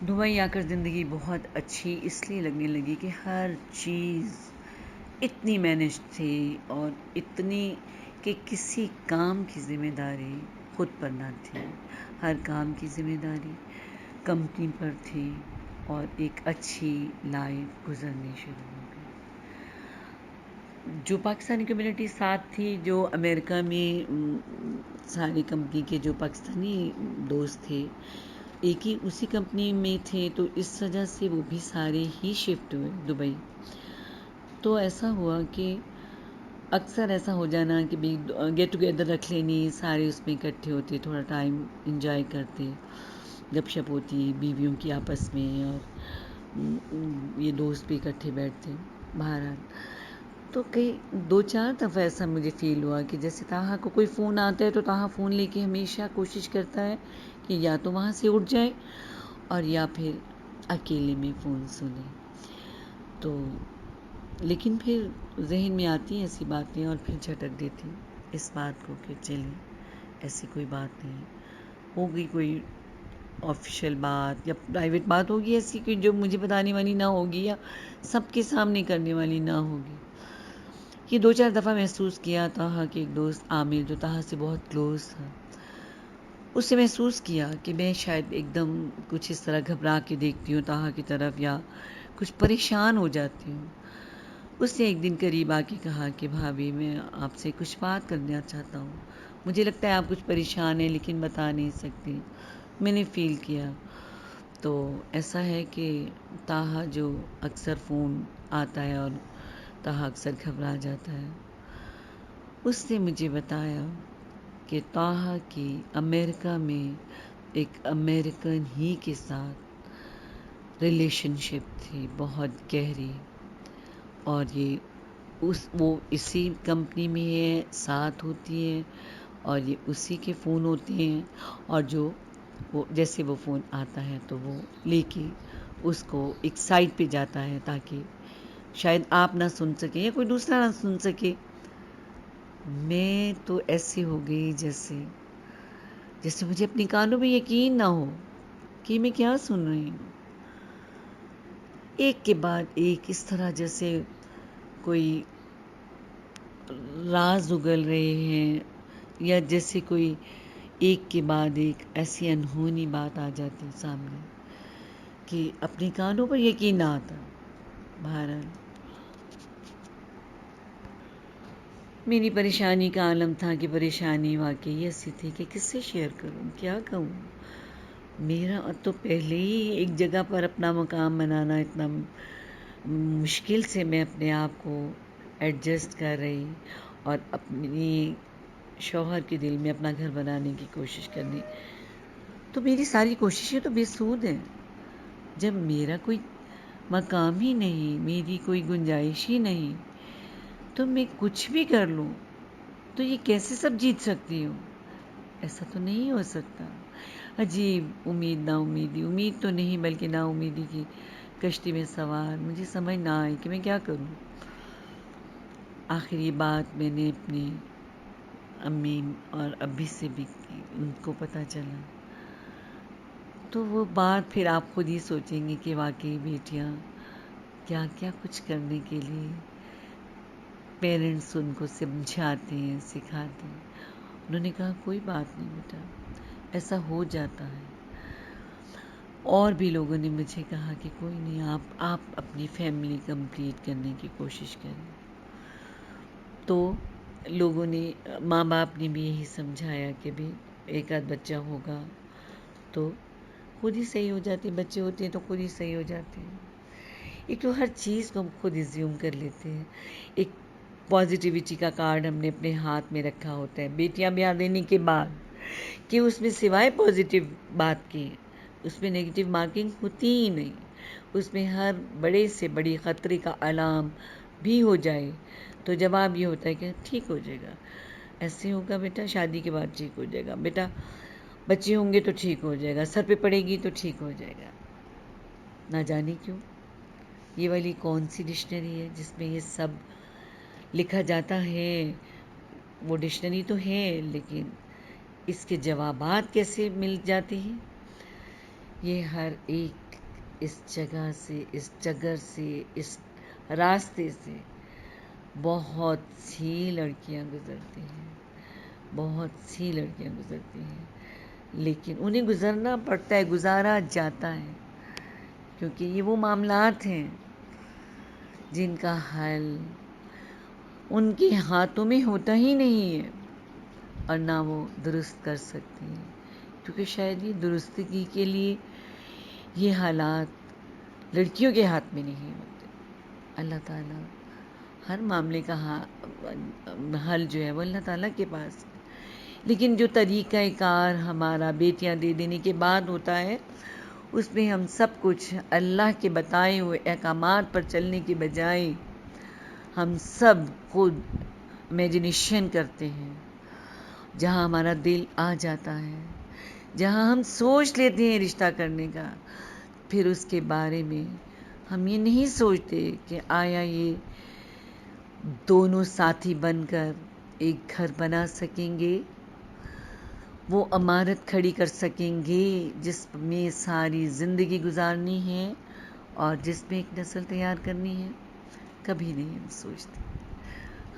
Dubai آ کر زندگی بہت اچھی اس لیے لگنے لگی کہ ہر چیز اتنی مینج تھی اور اتنی کہ کسی کام کی ذمہ داری خود پر نہ تھی. ہر کام کی ذمہ داری کمپنی پر تھی اور ایک اچھی لائف گزرنی شروع ہو گئی. جو پاکستانی کمیونٹی ساتھ تھی، جو امریکہ میں ساری کمپنی کے جو پاکستانی دوست تھے ایک ہی اسی کمپنی میں تھے، تو اس وجہ سے وہ بھی سارے ہی شفٹ ہوئے دبئی. تو ایسا ہوا کہ اکثر ایسا ہو جانا کہ گیٹ ٹوگیدر رکھ لینی، سارے اس میں اکٹھے ہوتے، تھوڑا ٹائم انجوائے کرتے، گپ شپ ہوتی بیویوں کی آپس میں، اور یہ دوست بھی اکٹھے بیٹھتے. بہرحال تو کئی 2-4 دفعہ ایسا مجھے فیل ہوا کہ جیسے طاہا کو کوئی فون آتا ہے تو طاہا فون لے کے ہمیشہ کوشش کرتا ہے کہ یا تو وہاں سے اٹھ جائے اور یا پھر اکیلے میں فون سنے. تو لیکن پھر ذہن میں آتی ہیں ایسی باتیں اور پھر جھٹک دیتی اس بات کو کہ چلیں ایسی کوئی بات نہیں ہوگی، کوئی آفیشیل بات یا پرائیویٹ بات ہوگی ایسی کہ جو مجھے بتانے والی نہ ہوگی یا سب کے سامنے کرنے والی نہ ہوگی. یہ 2-4 دفعہ محسوس کیا طاہا کہ ایک دوست عامر جو طاہا سے بہت کلوز تھا، اس سے محسوس کیا کہ میں شاید ایک دم کچھ اس طرح گھبرا کے دیکھتی ہوں طاہا کی طرف یا کچھ پریشان ہو جاتی ہوں. اس نے ایک دن قریب آ کے کہا کہ بھابھی میں آپ سے کچھ بات کرنا چاہتا ہوں، مجھے لگتا ہے آپ کچھ پریشان ہیں لیکن بتا نہیں سکتی. میں نے فیل کیا تو ایسا ہے کہ طاہا جو اکثر فون آتا ہے اور طاہا اکثر گھبرا جاتا ہے، اس نے مجھے بتایا کہ طاہا کی امریکہ میں ایک امریکن ہی کے ساتھ ریلیشن شپ تھی بہت گہری، اور وہ اسی کمپنی میں ہے، ساتھ ہوتی ہے اور یہ اسی کے فون ہوتے ہیں، اور جیسے وہ فون آتا ہے تو وہ لے کے اس کو ایک سائٹ پہ جاتا ہے تاکہ شاید آپ نہ سن سکیں یا کوئی دوسرا نہ سن سکے. میں تو ایسی ہو گئی جیسے مجھے اپنے کانوں پہ یقین نہ ہو کہ میں کیا سن رہی ہوں. ایک کے بعد ایک اس طرح جیسے کوئی راز اگل رہے ہیں یا جیسے کوئی ایک کے بعد ایک ایسی انہونی بات آ جاتی سامنے کہ اپنے کانوں پر یقین نہ آتا. بہرحال میری پریشانی کا عالم تھا کہ پریشانی واقعی ایسی تھی کہ کس سے شیئر کروں، کیا کہوں. میرا تو پہلے ہی ایک جگہ پر اپنا مقام بنانا اتنا مشکل سے میں اپنے آپ کو ایڈجسٹ کر رہی اور اپنی شوہر کے دل میں اپنا گھر بنانے کی کوشش کرنی، تو میری ساری کوششیں تو بے سود ہیں. جب میرا کوئی مقام ہی نہیں، میری کوئی گنجائش ہی نہیں، تو میں کچھ بھی کر لوں تو یہ کیسے سب جیت سکتی ہوں؟ ایسا تو نہیں ہو سکتا. عجیب امید نا امیدی، امید تو نہیں بلکہ نا امیدی کی کشتی میں سوار. مجھے سمجھ نہ آئی کہ میں کیا کروں. آخر یہ بات میں نے اپنی امی اور ابی سے بھی کی، ان کو پتہ چلا تو وہ بات پھر آپ خود ہی سوچیں گے کہ واقعی بیٹیاں کیا کیا کچھ کرنے کے لیے پیرنٹس ان کو سمجھاتے ہیں، سکھاتے ہیں. انہوں نے کہا کوئی بات نہیں بیٹا، ایسا ہو جاتا ہے. اور بھی لوگوں نے مجھے کہا کہ کوئی نہیں، آپ اپنی فیملی کمپلیٹ کرنے کی کوشش کریں. تو لوگوں نے، ماں باپ نے بھی یہی سمجھایا کہ بھی ایک آدھ بچہ ہوگا تو خود ہی صحیح ہو جاتے، بچے ہوتے ہیں تو خود ہی صحیح ہو جاتے ہیں. ایک تو ہر چیز کو ہم خود ایزیوم کر لیتے ہیں. ایک پازیٹیوٹی کا کارڈ ہم نے اپنے ہاتھ میں رکھا ہوتا ہے بیٹیاں بیاہ دینے کے بعد کہ اس میں سوائے پازیٹیو بات کے اس میں نگیٹیو مارکنگ ہوتی ہی نہیں. اس میں ہر بڑے سے بڑی خطرے کا علام بھی ہو جائے تو جواب یہ ہوتا ہے کہ ٹھیک ہو جائے گا، ایسے ہوگا بیٹا، شادی کے بعد ٹھیک ہو جائے گا بیٹا، بچے ہوں گے تو ٹھیک ہو جائے گا، سر پہ پڑے گی تو ٹھیک ہو جائے گا. نہ جانے کیوں یہ والی کون سی ڈکشنری ہے جس میں یہ سب لکھا جاتا ہے. وہ ڈکشنری تو ہے لیکن اس کے جوابات کیسے مل جاتے ہیں، یہ ہر ایک اس جگہ سے، اس جگر سے، اس راستے سے بہت سی لڑکیاں گزرتی ہیں، بہت سی لڑکیاں گزرتی ہیں، لیکن انہیں گزرنا پڑتا ہے، گزارا جاتا ہے، کیونکہ یہ وہ معاملات ہیں جن کا حل ان کے ہاتھوں میں ہوتا ہی نہیں ہے، اور نہ وہ درست کر سکتی ہیں، کیونکہ شاید یہ درستگی کے لیے یہ حالات لڑکیوں کے ہاتھ میں نہیں ہوتے۔ اللہ تعالیٰ ہر معاملے کا حل جو ہے وہ اللہ تعالیٰ کے پاس ہے، لیکن جو طریقہ کار ہمارا بیٹیاں دے دینے کے بعد ہوتا ہے، اس میں ہم سب کچھ اللہ کے بتائے ہوئے احکامات پر چلنے کے بجائے ہم سب خود امیجنیشن کرتے ہیں، جہاں ہمارا دل آ جاتا ہے، جہاں ہم سوچ لیتے ہیں رشتہ کرنے کا، پھر اس کے بارے میں ہم یہ نہیں سوچتے کہ آیا یہ دونوں ساتھی بن کر ایک گھر بنا سکیں گے، وہ عمارت کھڑی کر سکیں گے جس میں ساری زندگی گزارنی ہے اور جس میں ایک نسل تیار کرنی ہے۔ کبھی نہیں ہم سوچتے،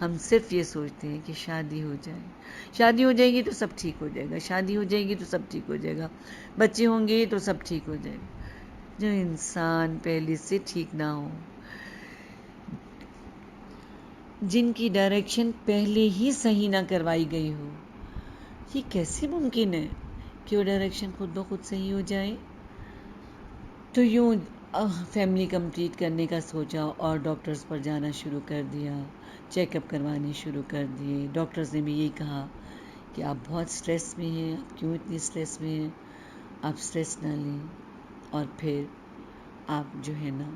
ہم صرف یہ سوچتے ہیں کہ شادی ہو جائے، شادی ہو جائے گی تو سب ٹھیک ہو جائے گا، شادی ہو جائے گی تو سب ٹھیک ہو جائے گا، بچے ہوں گے تو سب ٹھیک ہو جائے گا۔ جو انسان پہلے سے ٹھیک نہ ہو، جن کی ڈائریکشن پہلے ہی صحیح نہ کروائی گئی ہو، یہ کیسے ممکن ہے کہ وہ ڈائریکشن خود بخود صحیح ہو جائے؟ تو یوں فیملی کمپلیٹ کرنے کا سوچا اور ڈاکٹرز پر جانا شروع کر دیا، چیک اپ کروانے شروع کر دیے۔ ڈاکٹرز نے بھی یہی کہا کہ آپ بہت سٹریس میں ہیں، آپ کیوں اتنی سٹریس میں ہیں، آپ سٹریس نہ لیں اور پھر آپ جو ہے نا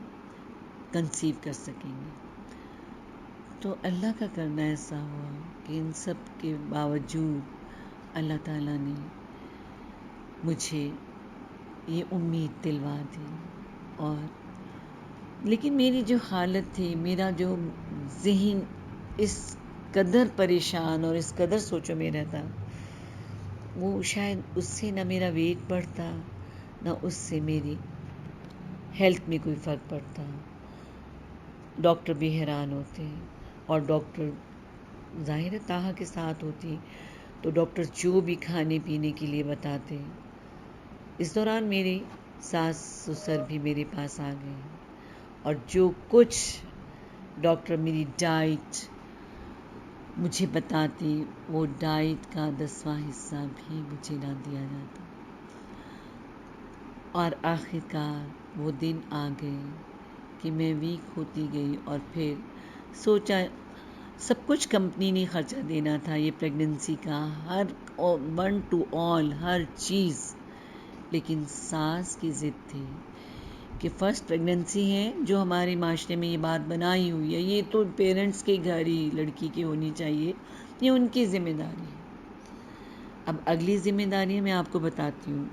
کنسیو کر سکیں گے۔ تو اللہ کا کرنا ایسا ہوا کہ ان سب کے باوجود اللہ تعالیٰ نے مجھے یہ امید دلوا دی، اور لیکن میری جو حالت تھی، میرا جو ذہن اس قدر پریشان اور اس قدر سوچوں میں رہتا، وہ شاید اس سے نہ میرا ویٹ بڑھتا، نہ اس سے میری ہیلتھ میں کوئی فرق پڑتا۔ ڈاکٹر بھی حیران ہوتے، اور ڈاکٹر ظاہر ہے تاحا کے ساتھ ہوتی تو ڈاکٹر جو بھی کھانے پینے کے لیے بتاتے۔ اس دوران میری ساس سسر بھی میرے پاس آ گئے، اور جو کچھ ڈاکٹر میری ڈائٹ مجھے بتاتی، وہ ڈائٹ کا 10واں حصہ بھی مجھے نہ دیا جاتا، اور آخر کار وہ دن آ گئے کہ میں ویک ہوتی گئی، اور پھر سوچا سب کچھ کمپنی نے خرچہ دینا تھا، یہ پریگننسی کا ہر ون ٹو آل ہر چیز، لیکن ساس کی ضد تھی کہ فرسٹ پریگننسی ہے، جو ہمارے معاشرے میں یہ بات بنائی ہوئی ہے، یہ تو پیرنٹس کے گھر ہی لڑکی کی ہونی چاہیے، یہ ان کی ذمہ داری ہے۔ اب اگلی ذمہ داری میں آپ کو بتاتی ہوں۔